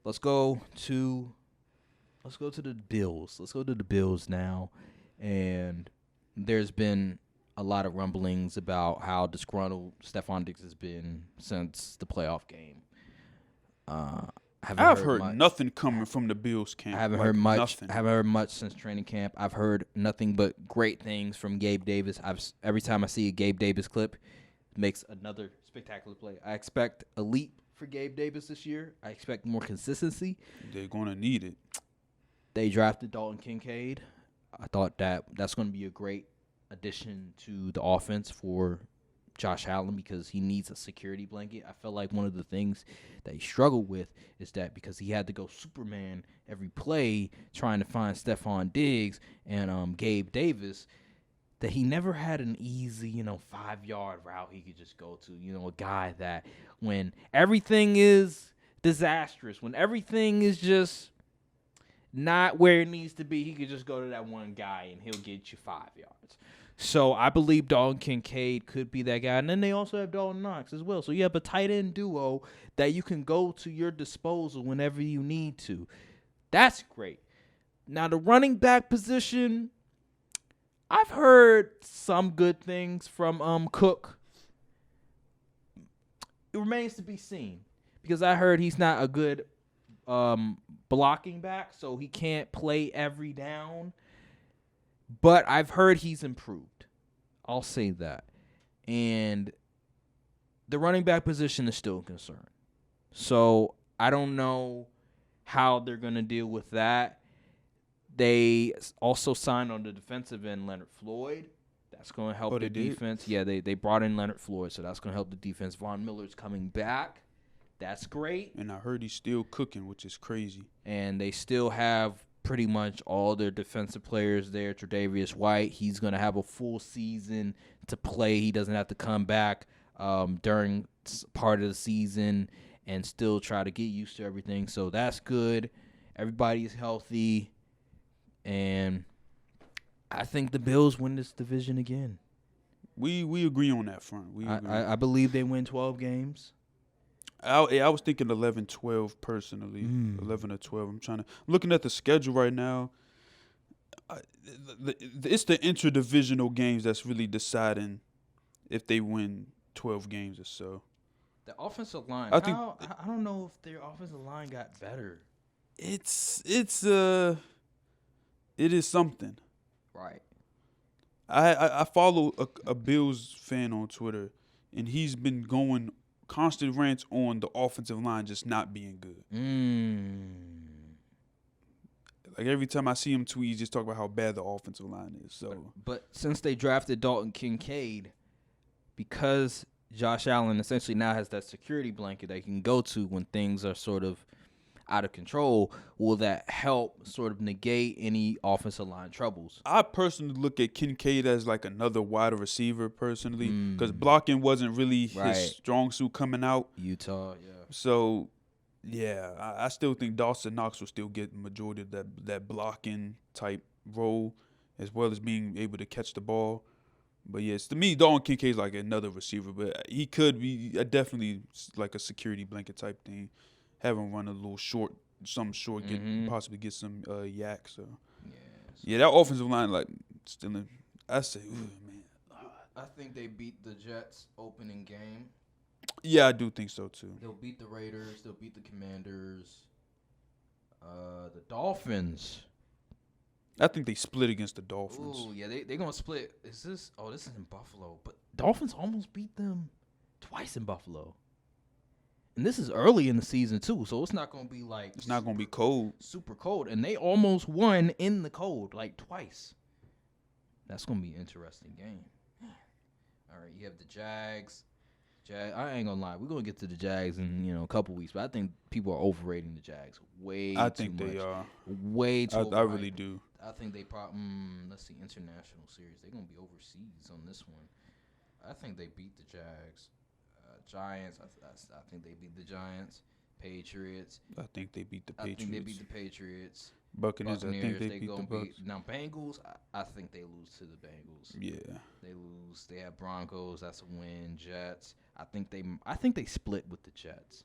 let's go to the Bills. Let's go to the Bills now. And there's been a lot of rumblings about how disgruntled Stephon Diggs has been since the playoff game. I've heard nothing coming from the Bills camp. I haven't heard much. Nothing. I haven't heard much since training camp. I've heard nothing but great things from Gabe Davis. Every time I see a Gabe Davis clip, it makes another spectacular play. I expect a leap for Gabe Davis this year. I expect more consistency. They're going to need it. They drafted Dalton Kincaid. I thought that's going to be a great addition to the offense for Josh Allen because he needs a security blanket. I felt like one of the things that he struggled with is that because he had to go Superman every play trying to find Stephon Diggs and Gabe Davis, that he never had an easy, 5-yard route he could just go to. A guy that when everything is disastrous, when everything is just not where it needs to be, he could just go to that one guy and he'll get you 5 yards. So I believe Dalton Kincaid could be that guy. And then they also have Dalton Knox as well. So you have a tight end duo that you can go to your disposal whenever you need to. That's great. Now the running back position, I've heard some good things from Cook. It remains to be seen because I heard he's not a good blocking back, so he can't play every down. But I've heard he's improved. I'll say that. And the running back position is still a concern. So I don't know how they're going to deal with that. They also signed on the defensive end Leonard Floyd. That's going to help the defense. Yeah, they brought in Leonard Floyd, so that's going to help the defense. Von Miller's coming back. That's great. And I heard he's still cooking, which is crazy. And they still have pretty much all their defensive players there. Tre'Davious White, he's going to have a full season to play. He doesn't have to come back during part of the season and still try to get used to everything. So that's good. Everybody's healthy. And I think the Bills win this division again. We agree on that front. I believe they win 12 games. I was thinking 11-12 personally, 11 or 12. I'm looking at the schedule right now. It's the interdivisional games that's really deciding if they win 12 games or so. The offensive line. I don't know if their offensive line got better. It is something. Right. I follow a Bills fan on Twitter, and he's been going constant rants on the offensive line just not being good. Like every time I see him tweet, he just talk about how bad the offensive line is. So, but since they drafted Dalton Kincaid, because Josh Allen essentially now has that security blanket that he can go to when things are sort of out of control, will that help sort of negate any offensive line troubles? I personally look at Kincaid as like another wide receiver personally because blocking wasn't really his strong suit coming out. Utah, yeah. So, yeah, I still think Dawson Knox will still get the majority of that blocking type role as well as being able to catch the ball. But, yes, to me, Dalton Kincaid's like another receiver, but he could be definitely like a security blanket type thing. Have him run a little short, possibly get some yak. So, yeah, that offensive line, like, still in, I say, ooh, man. I think they beat the Jets opening game. Yeah, I do think so, too. They'll beat the Raiders. They'll beat the Commanders. The Dolphins. I think they split against the Dolphins. Ooh, yeah, they're going to split. This is in Buffalo. But Dolphins almost beat them twice in Buffalo. And this is early in the season, too, so it's not going to be like... It's not going to be cold. Super cold. And they almost won in the cold, like twice. That's going to be an interesting game. All right, you have the Jags. I ain't going to lie. We're going to get to the Jags in, a couple weeks, but I think people are overrating the Jags way too much. I think they are. Way too I really do. I think they probably... let's see, international series. They're going to be overseas on this one. I think they beat the Jags. Giants, I think they beat the Giants. Patriots, I think they beat the Patriots. I think they beat the Patriots. Buccaneers, I think they beat the Bucks. Now, Bengals, I think they lose to the Bengals. Yeah. They lose. They have Broncos, that's a win. Jets, I think they split with the Jets.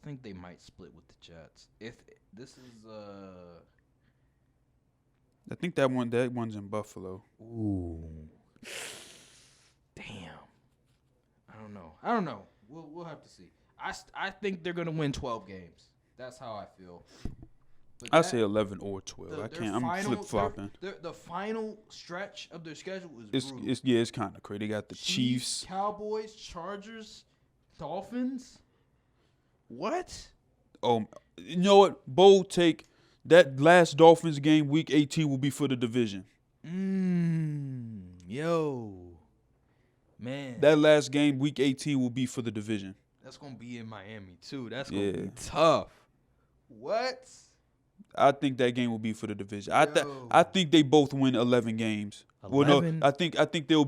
think they might split with the Jets. If this is I think that one's in Buffalo. ooh, damn. I don't know. We'll have to see. I think they're gonna win 12 games. That's how I feel. But I say 11 or 12. I can't. I'm flip flopping. The final stretch of their schedule is brutal. It's kind of crazy. They got the Chiefs, Cowboys, Chargers, Dolphins. What? Oh, you know what? Bold take. That last Dolphins game, Week 18, will be for the division. Yo, man. That last game, Week 18, will be for the division. That's gonna be in Miami too. That's gonna be tough. What? I think that game will be for the division. I think they both win 11 games. 11? Well, no, I think they'll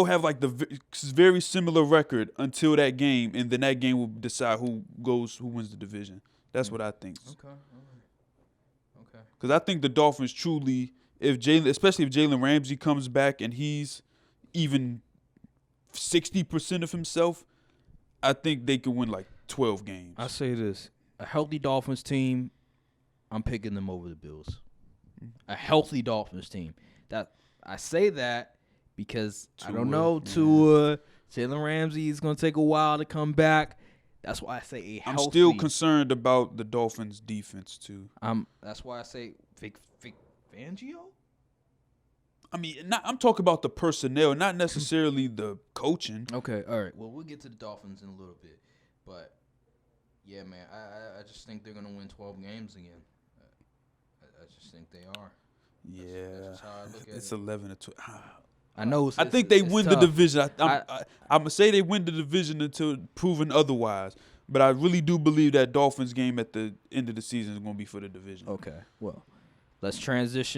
have like the very similar record until that game, and then that game will decide who wins the division. That's what I think. Okay. Because I think the Dolphins truly, especially if Jalen Ramsey comes back and he's even 60% of himself, I think they can win like 12 games. I say this: a healthy Dolphins team, I'm picking them over the Bills. A healthy Dolphins team. That I say that because I don't know. Jalen Ramsey is going to take a while to come back. That's why I say a healthy. I'm still concerned about the Dolphins' defense too. That's why I say Vic Fangio. I mean, I'm talking about the personnel, not necessarily the coaching. Okay, all right. Well, we'll get to the Dolphins in a little bit, but yeah, man, I just think they're gonna win 12 games again. I just think they are. That's how I look at it's it. 11 to 12. I know. I think they win the division. I'm gonna say they win the division until proven otherwise. But I really do believe that Dolphins game at the end of the season is gonna be for the division. Okay. Well, let's transition.